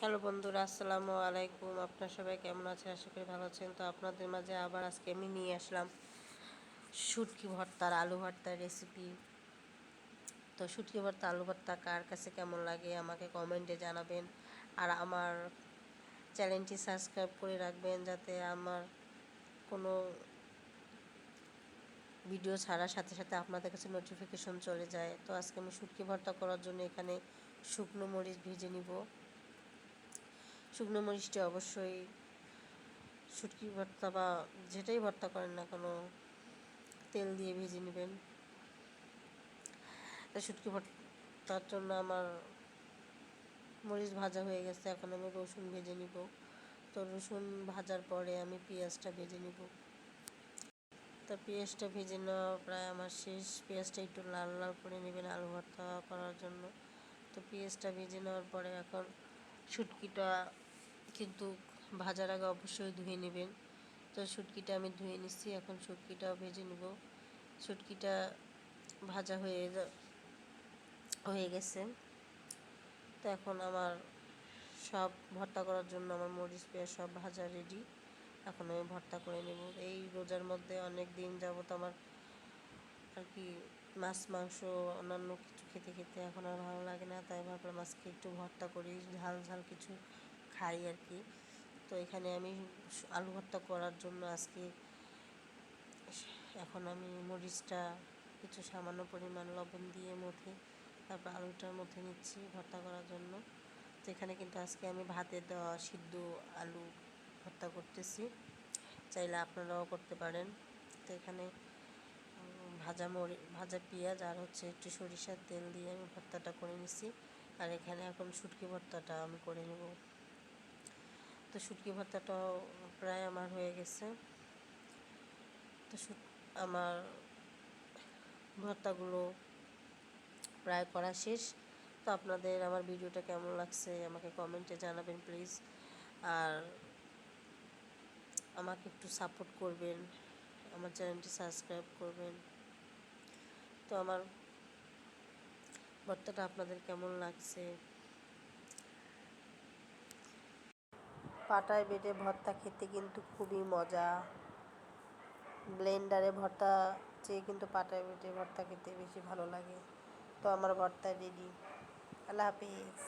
Hello বন্ধুরা, আসসালামু আলাইকুম। আপনারা সবাই কেমন আছেন? আশা করি ভালো আছেন। তো আপনাদের মাঝে আবার আজকে আমি নিয়ে আসলাম শুটকি ভর্তার আলু ভর্তার রেসিপি। তো শুটকি ভর্তা আলু ভর্তা কার কাছে কেমন লাগে আমাকে কমেন্টে জানাবেন। আর আমার চ্যানেলটি সাবস্ক্রাইব করে রাখবেন যাতে আমার কোনো ভিডিও ছাড়ার সাথে সাথে আপনাদের কাছে নোটিফিকেশন চলে যায়। তো আজকে আমি শুটকি ভর্তা করার জন্য এখানে শুকনো মরিচ ভেজে নিব। শুকনো মরিচটি অবশ্যই শুটকি ভর্তা বা যেটাই ভর্তা করেন না কেন তেল দিয়ে ভেজে নেবেন। শুটকি ভর্তার জন্য আমার মরিচ ভাজা হয়ে গেছে, এখন আমি রসুন ভেজে নিব। তো রসুন ভাজার পরে আমি পেঁয়াজটা ভেজে নিব। তো পেঁয়াজটা ভেজে নেওয়া প্রায় আমার শেষ। পেঁয়াজটা একটু লাল লাল করে নেবেন আলু ভর্তা করার জন্য। তো পেঁয়াজটা ভেজে নেওয়ার পরে এখন শুটকিটা কিন্তু ভাজার আগে অবশ্যই ধুয়ে নেবেন। তো শুটকিটা আমি ধুয়ে নিচ্ছি, এখন শুটকিটাও ভেজে নেব। শুটকিটা ভাজা হয়ে গেছে। তো এখন আমার সব ভর্তা করার জন্য আমার মরিচ পেঁয়াজ সব ভাজা রেডি। এখন আমি ভর্তা করে নেব। এই রোজার মধ্যে অনেক দিন যাবত আমার আর কি মাছ মাংস অন্যান্য কিছু খেতে খেতে এখন আর ভালো লাগে না, তাই ভাবলাম আজকে একটু ভর্তা করি, ঝাল ঝাল কিছু খাই আর কি। তো এখানে আমি আলু ভর্তা করার জন্য আজকে এখন আমি মরিচটা কিছু সামান্য পরিমাণ লবণ দিয়ে মধ্যে তারপর আলুটার মধ্যে নিচ্ছি ভর্তা করার জন্য। তো এখানে কিন্তু আজকে আমি ভাতে দেওয়া সিদ্ধ আলু ভর্তা করতেছি, চাইলে আপনারাও করতে পারেন। তো এখানে ভাজা পেঁয়াজ আর হচ্ছে একটু সরিষার তেল দিয়ে আমি ভর্তাটা করে নিছি। আর এখানে এখন শুটকি ভর্তাটা আমি করে নেব। তো শুটকি ভর্তাটাও প্রায় আমার হয়ে গেছে। তো আমার ভর্তাগুলো প্রায় করা শেষ। তো আপনাদের আমার ভিডিওটা কেমন লাগছে আমাকে কমেন্টে জানাবেন প্লিজ। আর আমাকে একটু সাপোর্ট করবেন, আমার চ্যানেলটি সাবস্ক্রাইব করবেন। তো আমার ভর্তাটা আপনাদের কেমন লাগছে? পাটায় বেটে ভর্তা খেতে কিন্তু খুবই মজা। ব্লেন্ডারে ভর্তা চেয়ে কিন্তু পাটায় বেটে ভর্তা খেতে বেশি ভালো লাগে। তো আমার ভর্তা রেডি। আল্লাহ হাফিজ।